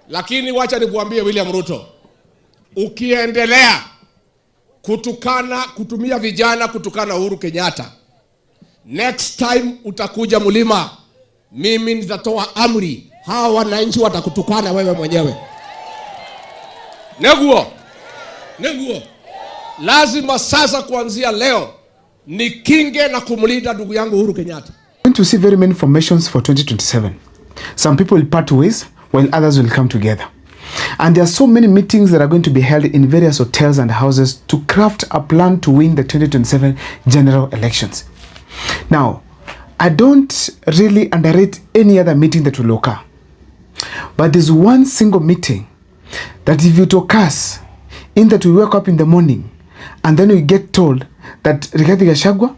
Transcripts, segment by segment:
Lakini wacha nikuambie William Ruto, ukiendelea kutumia vijana kutukana Uhuru Kenyatta, next time utakuja Mlima, mimi nitatoa amri, hawa wananchi watakutukana wewe mwenyewe. Neguo. Lazima sasa kuanzia leo ni kinge na kumlinda ndugu yangu Uhuru Kenyatta. We're going to see very many formations for 2027. Some people will part ways while others will come together. And there are so many meetings that are going to be held in various hotels and houses to craft a plan to win the 2027 general elections. Now, I don't really underrate any other meeting that will occur. But there's one single meeting that if it occurs, in that we wake up in the morning and then we get told that Uhuru-Gachagua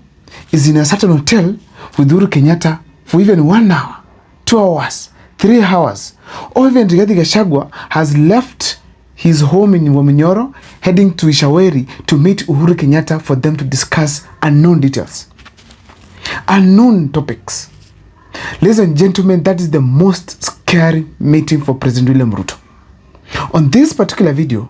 is in a certain hotel with Uhuru Kenyatta for even 1 hour, 2 hours, 3 hours, or even Uhuru-Gachagua has left his home in Waminyoro heading to Ishaweri to meet Uhuru Kenyatta for them to discuss unknown details, unknown topics. Ladies and gentlemen, that is the most scary meeting for President William Ruto. On this particular video,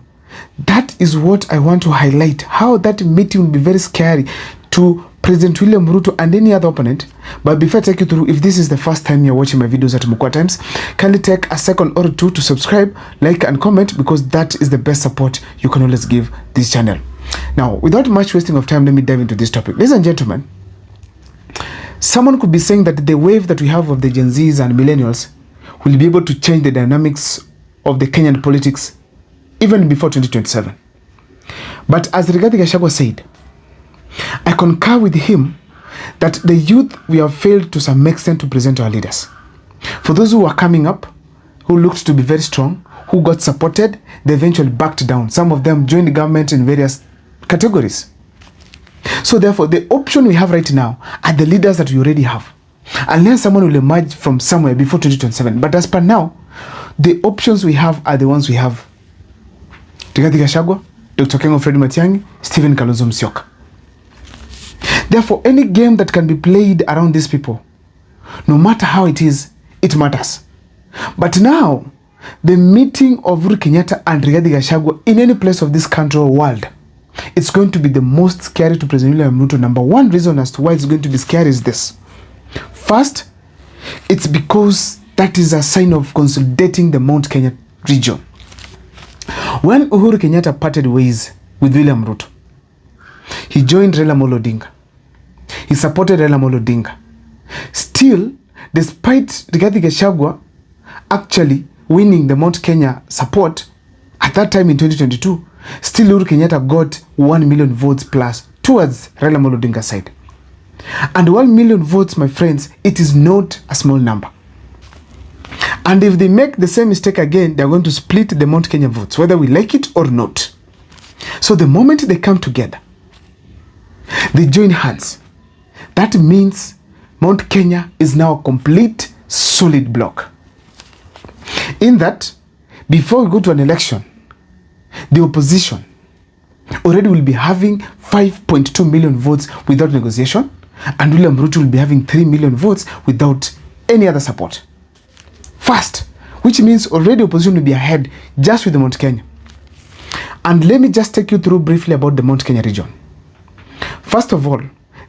that is what I want to highlight, how that meeting will be very scary to President William Ruto and any other opponent. But before I take you through, if this is the first time you're watching my videos at Mukwa Times, kindly take a second or two to subscribe, like and comment, because that is the best support you can always give this channel. Now, without much wasting of time, let me dive into this topic. Ladies and gentlemen, someone could be saying that the wave that we have of the Gen Zs and millennials will be able to change the dynamics of the Kenyan politics even before 2027. But as Uhuru-Gachagua said, I concur with him that the youth, we have failed to some extent to present our leaders. For those who are coming up, who looked to be very strong, who got supported, they eventually backed down. Some of them joined the government in various categories. So therefore, the option we have right now are the leaders that we already have. Unless someone will emerge from somewhere before 2027. But as per now, the options we have are the ones we have. Uhuru-Gachagua, Dr. Kengo Fred Matiang'i, Stephen Kalonzo Musyoka. Therefore, any game that can be played around these people, no matter how it is, it matters. But now, the meeting of Uhuru Kenyatta and Uhuru-Gachagua in any place of this country or world, it's going to be the most scary to President William Ruto. Number one reason as to why it's going to be scary is this. First, it's because that is a sign of consolidating the Mount Kenya region. When Uhuru Kenyatta parted ways with William Ruto, he joined Raila Amolo Odinga. He supported Raila Amolo Odinga. Still, despite Uhuru-Gachagua actually winning the Mount Kenya support at that time in 2022, still Uhuru Kenyatta got 1 million votes plus towards Raila Amolo Odinga's side. And 1 million votes, my friends, it is not a small number. And if they make the same mistake again, they're going to split the Mount Kenya votes, whether we like it or not. So the moment they come together, they join hands, that means Mount Kenya is now a complete solid block. In that, before we go to an election, the opposition already will be having 5.2 million votes without negotiation, and William Ruto will be having 3 million votes without any other support. First, which means already opposition will be ahead just with the Mount Kenya. And let me just take you through briefly about the Mount Kenya region. First of all,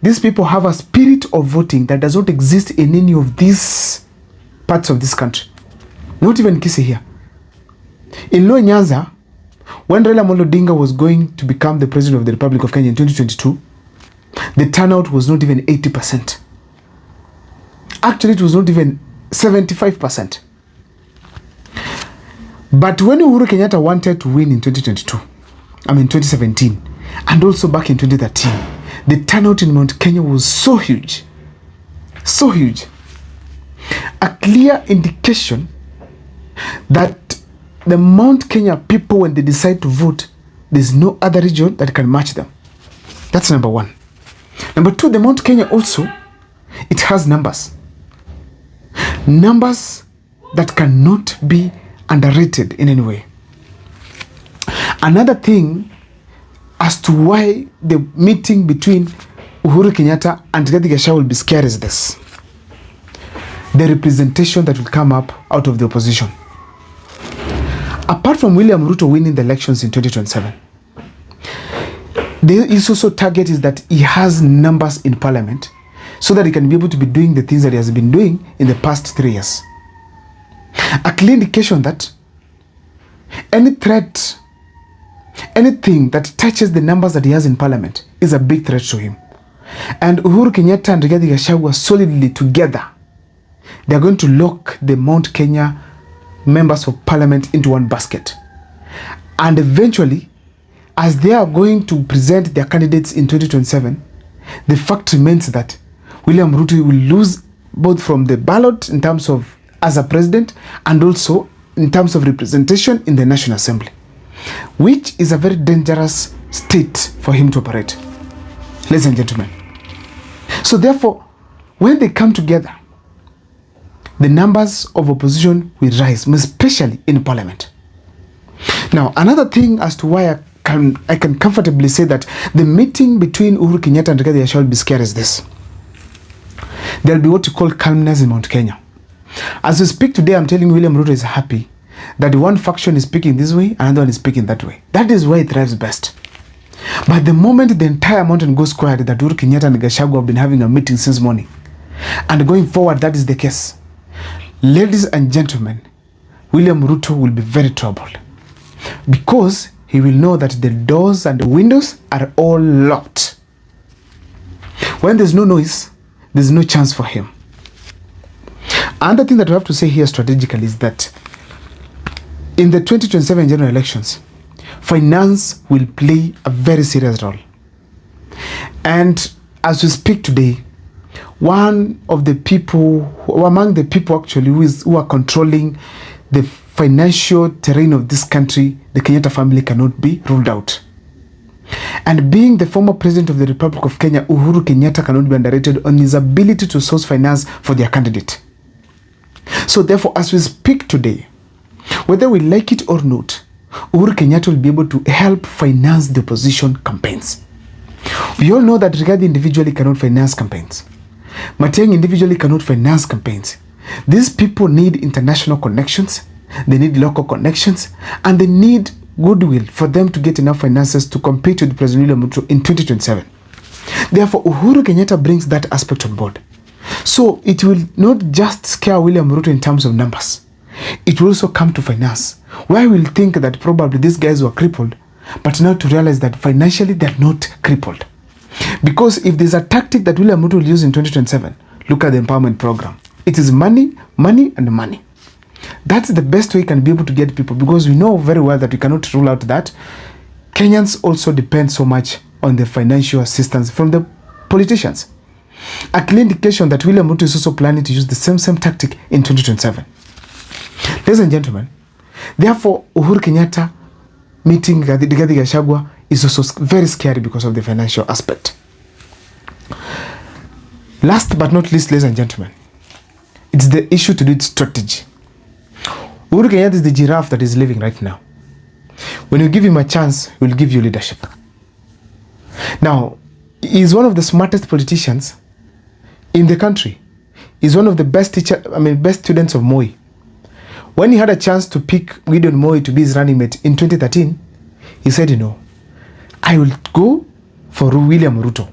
these people have a spirit of voting that does not exist in any of these parts of this country. Not even Kisii here. In Luo Nyanza, when Raila Amolo Odinga was going to become the president of the Republic of Kenya in 2022, the turnout was not even 80%. Actually, it was not even 75%. But when Uhuru Kenyatta wanted to win in 2017, and also back in 2013, the turnout in Mount Kenya was so huge. So huge. A clear indication that the Mount Kenya people, when they decide to vote, there's no other region that can match them. That's number one. Number two, the Mount Kenya also, it has numbers. Numbers that cannot be underrated in any way. Another thing as to why the meeting between Uhuru Kenyatta and Uhuru-Gachagua will be scary is this. The representation that will come up out of the opposition. apart from William Ruto winning the elections in 2027, his also target is that he has numbers in parliament so that he can be able to be doing the things that he has been doing in the past 3 years. A clear indication that any threat, anything that touches the numbers that he has in parliament is a big threat to him. And Uhuru Kenyatta and Ruto-Gachagua solidly together, they are going to lock the Mount Kenya members of parliament into one basket. And eventually, as they are going to present their candidates in 2027, the fact remains that William Ruto will lose both from the ballot in terms of as a president and also in terms of representation in the National Assembly, which is a very dangerous state for him to operate, ladies and gentlemen. So therefore, when they come together, the numbers of opposition will rise, especially in parliament. Now, another thing as to why I can comfortably say that the meeting between Uhuru Kenyatta and Rigathi shall be scared is this. There will be what you call calmness in Mount Kenya. As we speak today, I'm telling William Ruto is happy that one faction is speaking this way, another one is speaking that way. That is why it thrives best. But the moment the entire mountain goes quiet, that Uhuru Kenyatta and Gachagua have been having a meeting since morning, and going forward, that is the case. Ladies and gentlemen, William Ruto will be very troubled because he will know that the doors and the windows are all locked. When there's no noise, there's no chance for him. Another thing that we have to say here strategically is that in the 2027 general elections, finance will play a very serious role. And as we speak today, one of the people, among the people actually who are controlling the financial terrain of this country, the Kenyatta family cannot be ruled out. And being the former president of the Republic of Kenya, Uhuru Kenyatta cannot be underrated on his ability to source finance for their candidate. So therefore, as we speak today, whether we like it or not, Uhuru Kenyatta will be able to help finance the opposition campaigns. We all know that Rigathi individually cannot finance campaigns. Matiang'i individually cannot finance campaigns. These people need international connections, they need local connections, and they need goodwill for them to get enough finances to compete with President William Ruto in 2027. Therefore, Uhuru Kenyatta brings that aspect on board. So it will not just scare William Ruto in terms of numbers. It will also come to finance, where we'll think that probably these guys were crippled, but now to realize that financially they're not crippled. Because if there's a tactic that William Ruto will use in 2027, look at the empowerment program. It is money, money, and money. That's the best way you can be able to get people, because we know very well that we cannot rule out that Kenyans also depend so much on the financial assistance from the politicians. A clear indication that William Ruto is also planning to use the same tactic in 2027. Ladies and gentlemen, therefore, Uhuru Kenyatta meeting Rigathi Gachagua is also very scary because of the financial aspect. Last but not least, ladies and gentlemen, it's the issue to do with strategy. Uhuru Kenyatta is the giraffe that is living right now. When you give him a chance, he will give you leadership. Now, he is one of the smartest politicians in the country. He's one of the best best students of Moi. When he had a chance to pick Gideon Moi to be his running mate in 2013, he said, I will go for William Ruto.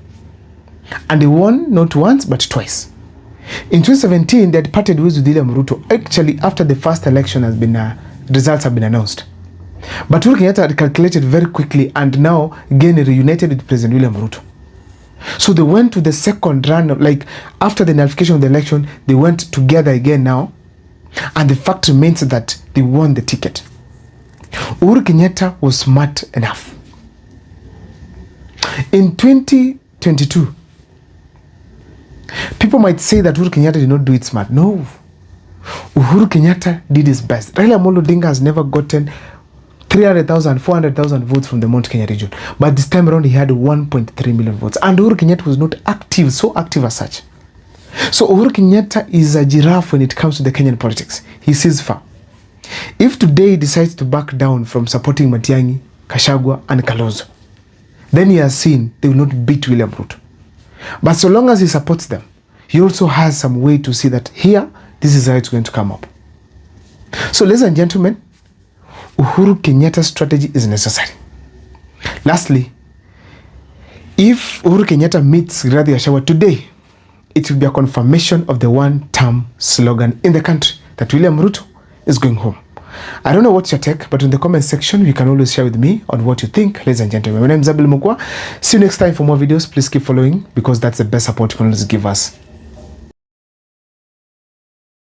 And he won not once, but twice. In 2017, they had parted ways with William Ruto, actually after the first election results have been announced. But Uhuru Kenyatta had calculated very quickly and now again reunited with President William Ruto. So they went to the second run, after the nullification of the election, they went together again now. And the fact remains that they won the ticket. Uhuru Kenyatta was smart enough. In 2022, people might say that Uhuru Kenyatta did not do it smart. No. Uhuru Kenyatta did his best. Raila Amolo Odinga has never gotten 300,000, 400,000 votes from the Mount Kenya region. But this time around, he had 1.3 million votes. And Uhuru Kenyatta was not active, so active as such. So Uhuru Kenyatta is a giraffe when it comes to the Kenyan politics. He sees far. If today he decides to back down from supporting Matiang'i, Gachagua, and Kalonzo, then he has seen they will not beat William Ruto. But so long as he supports them, he also has some way to see that here, this is how it's going to come up. So ladies and gentlemen, Uhuru Kenyatta's strategy is necessary. Lastly, if Uhuru Kenyatta meets Rigathi Gachagua today, it will be a confirmation of the one-term slogan in the country that William Ruto is going home. I don't know what's your take, but in the comment section, you can always share with me on what you think, ladies and gentlemen. My name is Abel Mukwa. See you next time for more videos. Please keep following because that's the best support you can always give us.